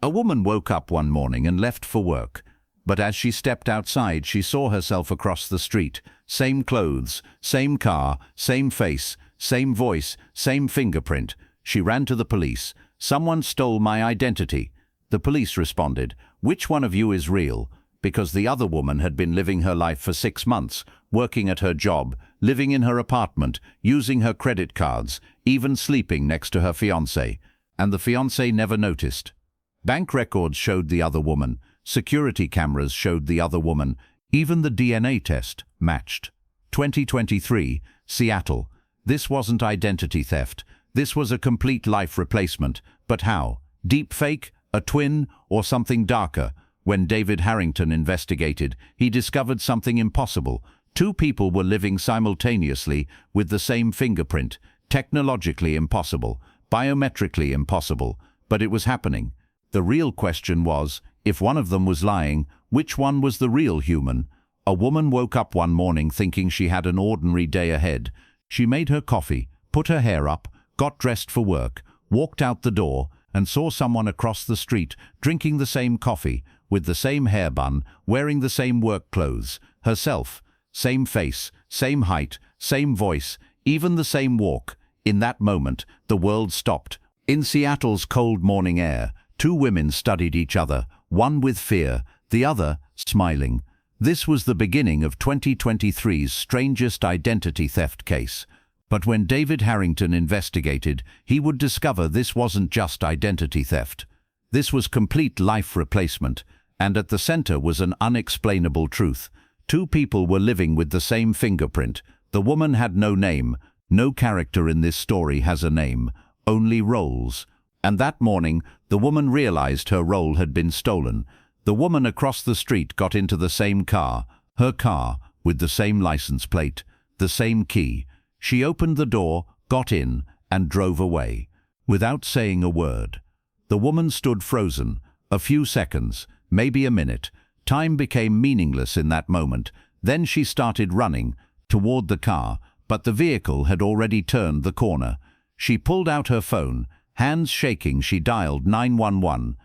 A woman woke up one morning and left for work. But as she stepped outside, she saw herself across the street. Same clothes, same car, same face, same voice, same fingerprint. She ran to the police. "Someone stole my identity." The police responded, "Which one of you is real?" Because the other woman had been living her life for 6 months, working at her job, living in her apartment, using her credit cards, even sleeping next to her fiancé. And the fiancé never noticed. Bank records showed the other woman. Security cameras showed the other woman. Even the DNA test matched. 2023, Seattle. This wasn't identity theft. This was a complete life replacement. But how? Deep fake? A twin? Or something darker? When David Harrington investigated, he discovered something impossible. 2 people were living simultaneously with the same fingerprint. Technologically impossible. Biometrically impossible. But it was happening. The real question was, if one of them was lying, which one was the real human? A woman woke up one morning thinking she had an ordinary day ahead. She made her coffee, put her hair up, got dressed for work, walked out the door, and saw someone across the street drinking the same coffee, with the same hair bun, wearing the same work clothes. Herself, same face, same height, same voice, even the same walk. In that moment, the world stopped. In Seattle's cold morning air, 2 women studied each other, one with fear, the other smiling. This was the beginning of 2023's strangest identity theft case. But when David Harrington investigated, he would discover this wasn't just identity theft. This was complete life replacement, and at the center was an unexplainable truth. 2 people were living with the same fingerprint. The woman had no name. No character in this story has a name, only roles. And that morning, the woman realized her role had been stolen. The woman across the street got into the same car, her car, with the same license plate, the same key. She opened the door, got in, and drove away, without saying a word. The woman stood frozen, a few seconds, maybe a minute. Time became meaningless in that moment. Then she started running toward the car, but the vehicle had already turned the corner. She pulled out her phone. Hands shaking, she dialed 911.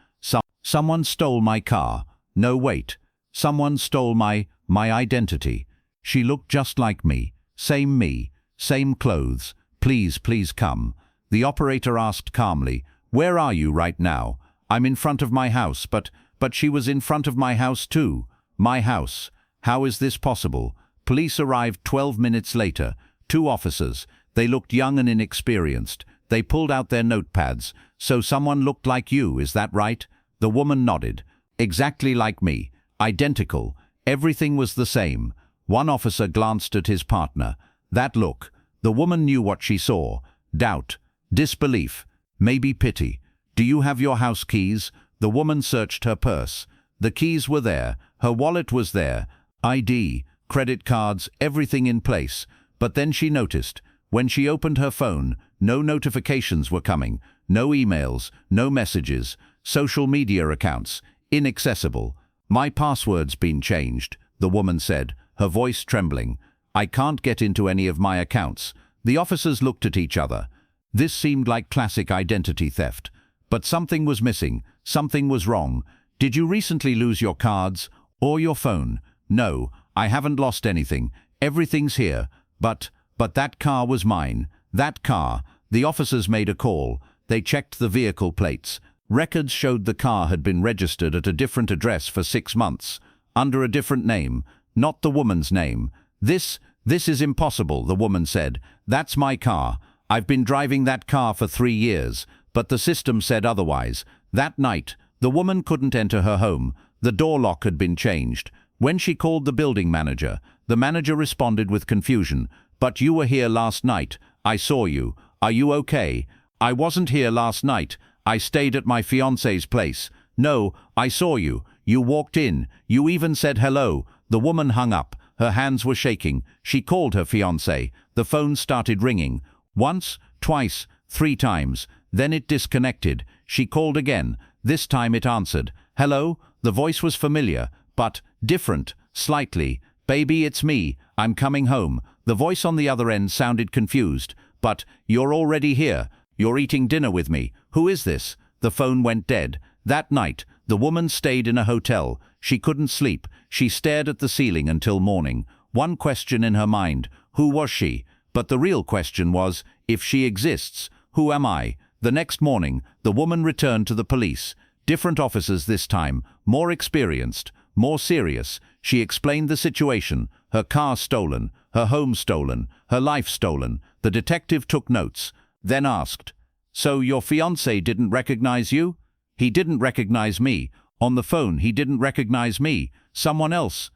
Someone stole my car. No, wait. Someone stole my identity. She looked just like me. Same clothes. Please come. The operator asked calmly, "Where are you right now?" "I'm in front of my house, but she was in front of my house too." "My house? How is this possible?" Police arrived 12 minutes later. 2 officers. They looked young and inexperienced. They pulled out their notepads. "So someone looked like you, is that right?" The woman nodded. "Exactly like me. Identical. Everything was the same." One officer glanced at his partner. That look. The woman knew what she saw. Doubt. Disbelief. Maybe pity. "Do you have your house keys?" The woman searched her purse. The keys were there. Her wallet was there. ID, credit cards, everything in place. But then she noticed. When she opened her phone, no notifications were coming, no emails, no messages, social media accounts, inaccessible. "My password's been changed," the woman said, her voice trembling. "I can't get into any of my accounts." The officers looked at each other. This seemed like classic identity theft. But something was missing, something was wrong. "Did you recently lose your cards or your phone?" "No, I haven't lost anything. Everything's here. But that car was mine. That car." The officers made a call. They checked the vehicle plates. Records showed the car had been registered at a different address for 6 months, under a different name, not the woman's name. This is impossible," the woman said. "That's my car. I've been driving that car for 3 years, but the system said otherwise." That night, the woman couldn't enter her home. The door lock had been changed. When she called the building manager, the manager responded with confusion. "But you were here last night. I saw you. Are you okay?" "I wasn't here last night. I stayed at my fiancé's place." "No, I saw you. You walked in. You even said hello." The woman hung up. Her hands were shaking. She called her fiancé. The phone started ringing. Once, twice, 3 times. Then it disconnected. She called again. This time it answered. "Hello?" The voice was familiar, but different, slightly. "Baby, it's me. I'm coming home." The voice on the other end sounded confused. "But you're already here. You're eating dinner with me. Who is this?" The phone went dead. That night, the woman stayed in a hotel. She couldn't sleep. She stared at the ceiling until morning. One question in her mind: who was she? But the real question was, if she exists, who am I? The next morning, the woman returned to the police. Different officers this time, more experienced, more serious. She explained the situation: her car stolen, her home stolen, her life stolen. The detective took notes, then asked, "So your fiancé didn't recognize you?" "He didn't recognize me. On the phone, he didn't recognize me. Someone else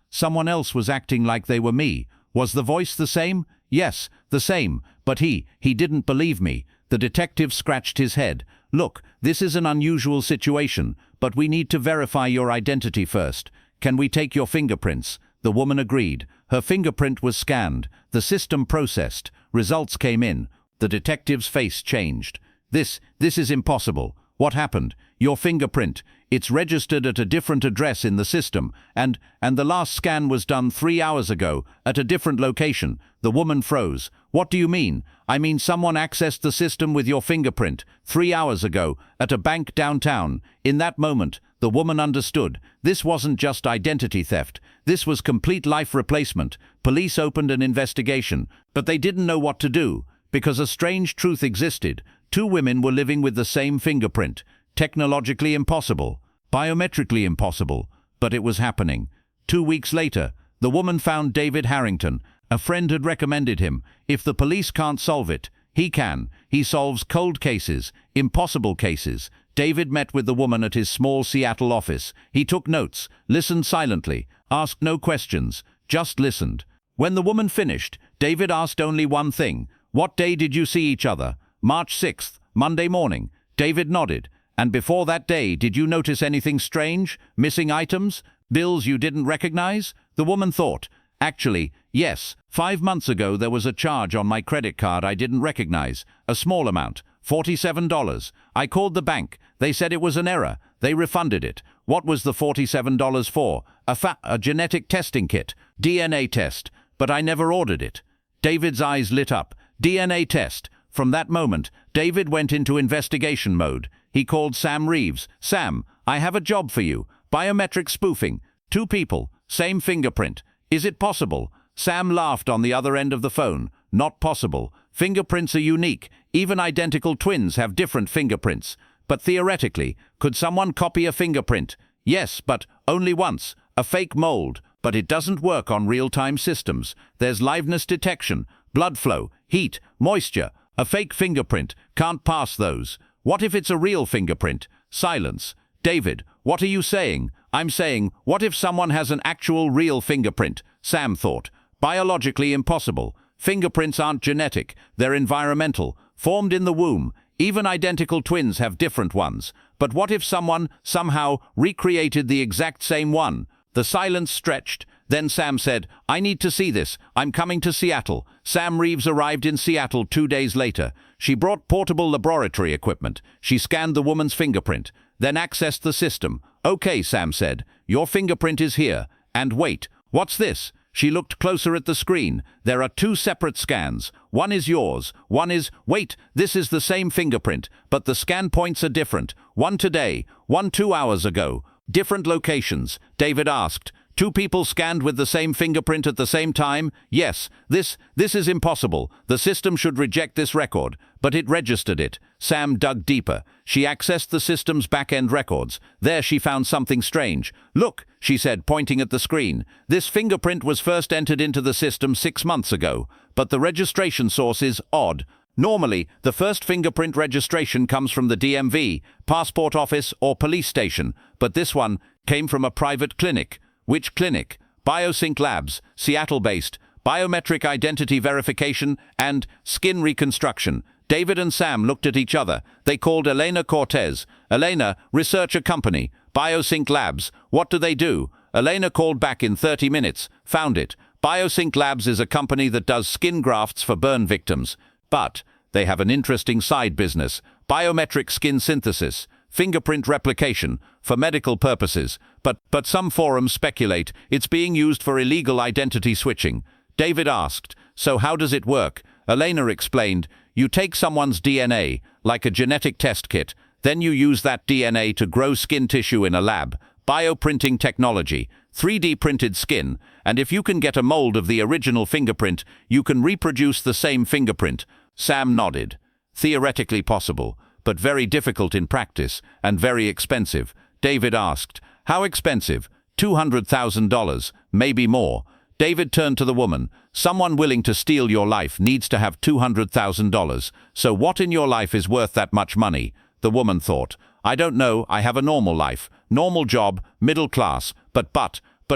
was acting like they were me." "Was the voice the same?" "Yes, the same, but he didn't believe me." The detective scratched his head. "Look, this is an unusual situation, but we need to verify your identity first. Can we take your fingerprints?" The woman agreed. Her fingerprint was scanned. The system processed. Results came in. The detective's face changed. This is impossible. What happened?" "Your fingerprint. It's registered at a different address in the system, and the last scan was done 3 hours ago, at a different location." The woman froze. "What do you mean?" "I mean someone accessed the system with your fingerprint 3 hours ago, at a bank downtown." In that moment, the woman understood. This wasn't just identity theft. This was complete life replacement. Police opened an investigation, but they didn't know what to do, because a strange truth existed. 2 women were living with the same fingerprint. Technologically impossible. Biometrically impossible. But it was happening. 2 weeks later, the woman found David Harrington. A friend had recommended him. If the police can't solve it, he can. He solves cold cases, impossible cases. David met with the woman at his small Seattle office. He took notes, listened silently, asked no questions, just listened. When the woman finished, David asked only one thing: "What day did you see each other?" "March 6th, Monday morning." David nodded. "And before that day, did you notice anything strange? Missing items? Bills you didn't recognize?" The woman thought. "Actually, yes. 5 months ago there was a charge on my credit card I didn't recognize. A small amount. $47. I called the bank. They said it was an error. They refunded it." "What was the $47 for?" A genetic testing kit. DNA test. But I never ordered it." David's eyes lit up. DNA test. From that moment, David went into investigation mode. He called Sam Reeves. "Sam, I have a job for you. Biometric spoofing. 2 people, same fingerprint. Is it possible?" Sam laughed on the other end of the phone. "Not possible. Fingerprints are unique. Even identical twins have different fingerprints. But theoretically, could someone copy a fingerprint?" "Yes, but only once. A fake mold. But it doesn't work on real-time systems. There's liveness detection, blood flow, heat, moisture. A fake fingerprint can't pass those." "What if it's a real fingerprint?" Silence. "David, what are you saying?" "I'm saying, what if someone has an actual real fingerprint?" Sam thought. "Biologically impossible. Fingerprints aren't genetic. They're environmental, formed in the womb. Even identical twins have different ones. But what if someone, somehow, recreated the exact same one?" The silence stretched. Then Sam said, "I need to see this. I'm coming to Seattle." Sam Reeves arrived in Seattle 2 days later. She brought portable laboratory equipment. She scanned the woman's fingerprint, then accessed the system. "Okay," Sam said, "your fingerprint is here. And wait, what's this?" She looked closer at the screen. "There are 2 separate scans. One is yours. One is... Wait, this is the same fingerprint, but the scan points are different. One today, one 2 hours ago. Different locations." David asked. 2 people scanned with the same fingerprint at the same time?" "Yes. This is impossible. The system should reject this record." "But it registered it." Sam dug deeper. She accessed the system's back-end records. There she found something strange. "Look," she said, pointing at the screen. "This fingerprint was first entered into the system 6 months ago. But the registration source is odd. Normally, the first fingerprint registration comes from the DMV, passport office, or police station. But this one came from a private clinic." "Which clinic?" "BioSync Labs, Seattle-based. Biometric identity verification and skin reconstruction." David and Sam looked at each other. They called Elena Cortez. "Elena, research a company. BioSync Labs. What do they do?" Elena called back in 30 minutes. "Found it. BioSync Labs is a company that does skin grafts for burn victims. But they have an interesting side business. Biometric skin synthesis. Fingerprint replication, for medical purposes. But some forums speculate it's being used for illegal identity switching." David asked, "So how does it work?" Elena explained, "You take someone's DNA, like a genetic test kit. Then you use that DNA to grow skin tissue in a lab, bioprinting technology, 3D printed skin, and if you can get a mold of the original fingerprint, you can reproduce the same fingerprint. Sam nodded. Theoretically possible, but very difficult in practice, and very expensive. David asked, "How expensive?" $200,000, maybe more. David turned to the woman. "Someone willing to steal your life needs to have $200,000. So what in your life is worth that much money?" The woman thought. "I don't know, I have a normal life. Normal job, middle class, but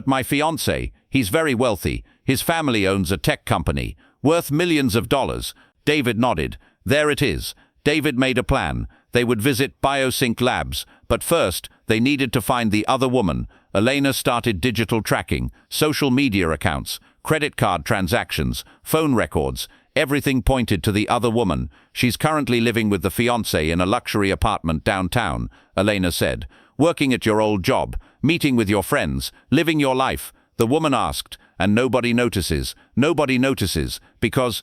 my fiancé, he's very wealthy. His family owns a tech company, worth millions of dollars." David nodded. There it is. David made a plan. They would visit BioSync labs, but first, they needed to find the other woman. Elena started digital tracking, social media accounts, credit card transactions, phone records. Everything pointed to the other woman. "She's currently living with the fiancé in a luxury apartment downtown," Elena said. "Working at your old job, meeting with your friends, living your life." The woman asked, "And nobody notices? Nobody notices because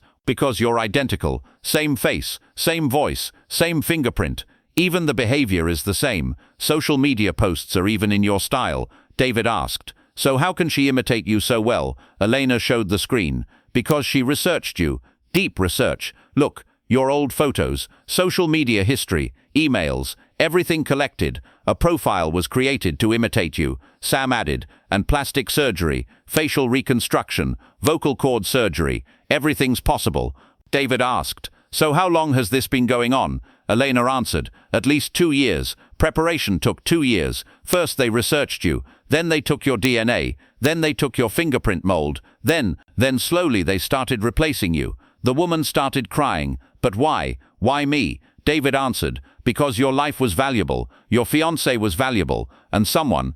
you're identical. Same face, same voice, same fingerprint. Even the behavior is the same. Social media posts are even in your style." David asked. "So how can she imitate you so well?" Elena showed the screen. "Because she researched you. Deep research. Look, your old photos, social media history, emails, everything collected. A profile was created to imitate you," Sam added, "and plastic surgery, facial reconstruction, vocal cord surgery. Everything's possible." David asked, "So how long has this been going on?" Elena answered, "At least 2 years. Preparation took 2 years. First they researched you, then they took your DNA, then they took your fingerprint mold, then slowly they started replacing you." The woman started crying. "But why? Why me?" David answered, "Because your life was valuable, your fiancé was valuable, and someone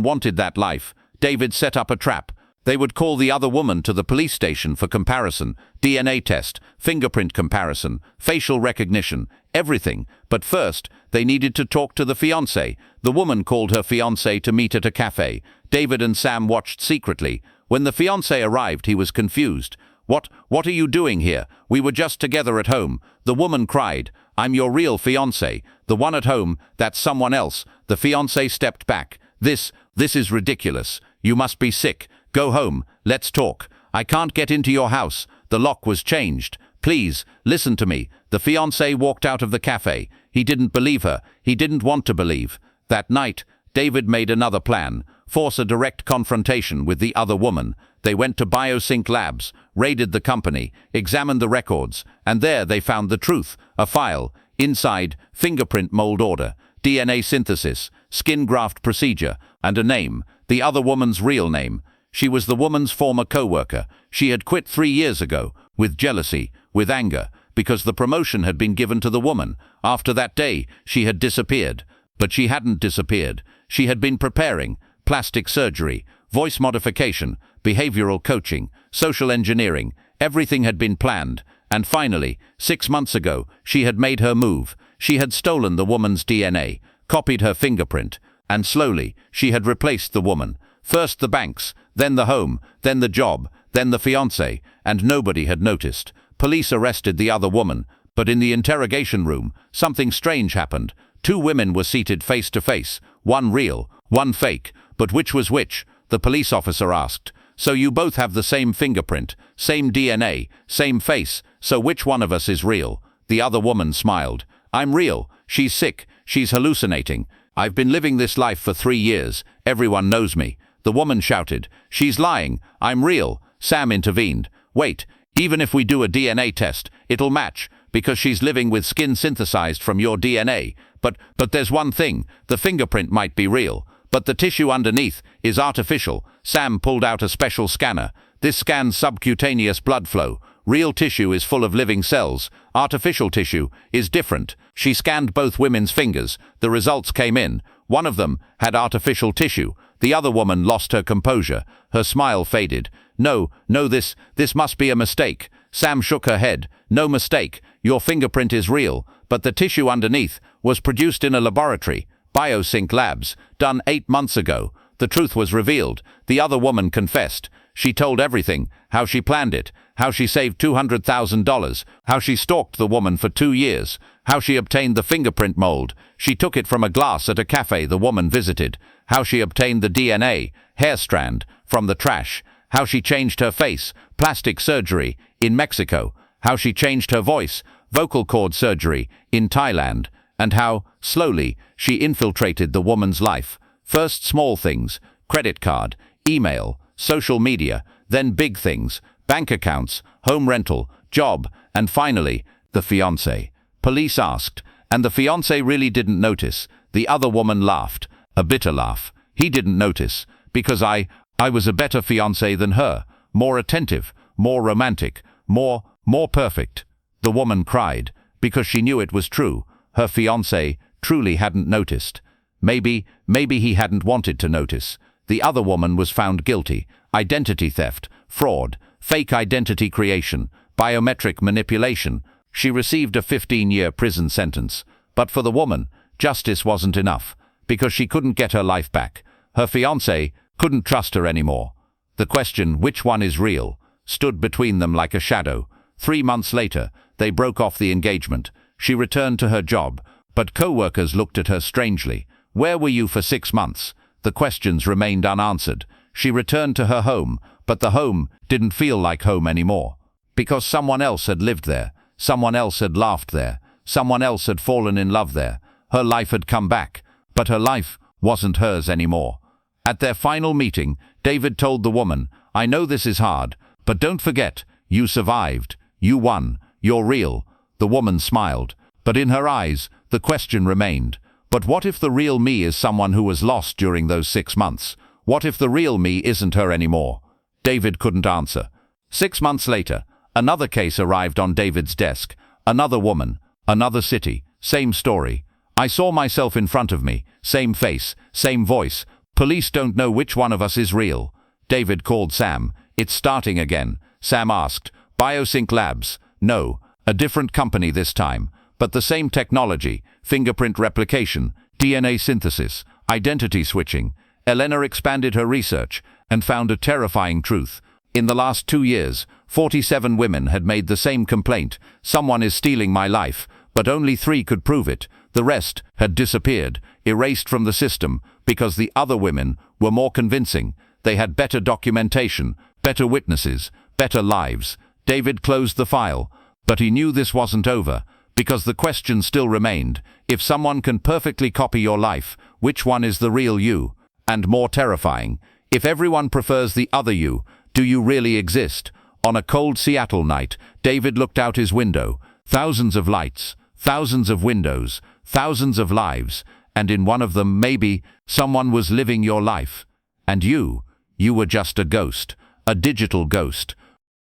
wanted that life." David set up a trap. They would call the other woman to the police station for comparison, DNA test, fingerprint comparison, facial recognition, everything. But first, they needed to talk to the fiancé. The woman called her fiancé to meet at a cafe. David and Sam watched secretly. When the fiancé arrived, he was confused. What are you doing here? We were just together at home." The woman cried, "I'm your real fiancé. The one at home, that's someone else." The fiancé stepped back. This is ridiculous. You must be sick. Go home. Let's talk. I can't get into your house. The lock was changed. Please, listen to me." The fiancé walked out of the cafe. He didn't believe her. He didn't want to believe. That night, David made another plan. Force a direct confrontation with the other woman. They went to BioSync labs, raided the company, examined the records, and there they found the truth. A file. Inside, fingerprint mold order, DNA synthesis, skin graft procedure, and a name. The other woman's real name. She was the woman's former co-worker. She had quit 3 years ago, with jealousy, with anger, because the promotion had been given to the woman. After that day, she had disappeared. But she hadn't disappeared. She had been preparing. Plastic surgery, voice modification, behavioral coaching, social engineering. Everything had been planned. And finally, 6 months ago, she had made her move. She had stolen the woman's DNA, copied her fingerprint, and slowly, she had replaced the woman. First the banks, then the home, then the job, then the fiancé, and nobody had noticed. Police arrested the other woman, but in the interrogation room, something strange happened. 2 women were seated face to face, one real, one fake. But which was which? The police officer asked. "So you both have the same fingerprint, same DNA, same face, so which one of us is real?" The other woman smiled. "I'm real. She's sick. She's hallucinating. I've been living this life for 3 years. Everyone knows me." The woman shouted, "She's lying. I'm real." Sam intervened. "Wait, even if we do a DNA test, it'll match, because she's living with skin synthesized from your DNA. But there's one thing, the fingerprint might be real, but the tissue underneath is artificial." Sam pulled out a special scanner. "This scans subcutaneous blood flow. Real tissue is full of living cells. Artificial tissue is different." She scanned both women's fingers. The results came in. One of them had artificial tissue. The other woman lost her composure. Her smile faded. No, this must be a mistake." Sam shook her head. "No mistake. Your fingerprint is real, but the tissue underneath was produced in a laboratory, BioSync labs, done 8 months ago." The truth was revealed. The other woman confessed. She told everything, how she planned it, how she saved $200,000, how she stalked the woman for 2 years, how she obtained the fingerprint mold. She took it from a glass at a cafe the woman visited, how she obtained the DNA, hair strand, from the trash, how she changed her face, plastic surgery, in Mexico, how she changed her voice, vocal cord surgery, in Thailand, and how, slowly, she infiltrated the woman's life. First small things, credit card, email, social media, then big things, bank accounts, home rental, job, and finally, the fiancé. Police asked, and the fiancé really didn't notice. The other woman laughed, a bitter laugh. He didn't notice, because I was a better fiancé than her, more attentive, more romantic, more perfect. The woman cried, because she knew it was true. Her fiancé truly hadn't noticed. Maybe he hadn't wanted to notice. The other woman was found guilty. Identity theft, fraud, fake identity creation, biometric manipulation. She received a 15-year prison sentence. But for the woman, justice wasn't enough, because she couldn't get her life back. Her fiancé couldn't trust her anymore. The question, which one is real, stood between them like a shadow. 3 months later, they broke off the engagement. She returned to her job, but co-workers looked at her strangely. Where were you for 6 months? The questions remained unanswered. She returned to her home, but the home didn't feel like home anymore. Because someone else had lived there, someone else had laughed there, someone else had fallen in love there. Her life had come back, but her life wasn't hers anymore. At their final meeting, David told the woman, "I know this is hard, but don't forget, you survived. You won. You're real." The woman smiled, but in her eyes, the question remained. But what if the real me is someone who was lost during those 6 months? What if the real me isn't her anymore? David couldn't answer. 6 months later, another case arrived on David's desk. Another woman, another city, same story. "I saw myself in front of me, same face, same voice. Police don't know which one of us is real." David called Sam. "It's starting again." Sam asked, "BioSync Labs?" "No, a different company this time, but the same technology, fingerprint replication, DNA synthesis, identity switching." Elena expanded her research and found a terrifying truth. In the last 2 years, 47 women had made the same complaint. "Someone is stealing my life," but only 3 could prove it. The rest had disappeared, erased from the system, because the other women were more convincing. They had better documentation, better witnesses, better lives. David closed the file, but he knew this wasn't over, because the question still remained. If someone can perfectly copy your life, which one is the real you? And more terrifying, if everyone prefers the other you, do you really exist? On a cold Seattle night, David looked out his window. Thousands of lights, thousands of windows, thousands of lives, and in one of them, maybe, someone was living your life. And you were just a ghost, a digital ghost.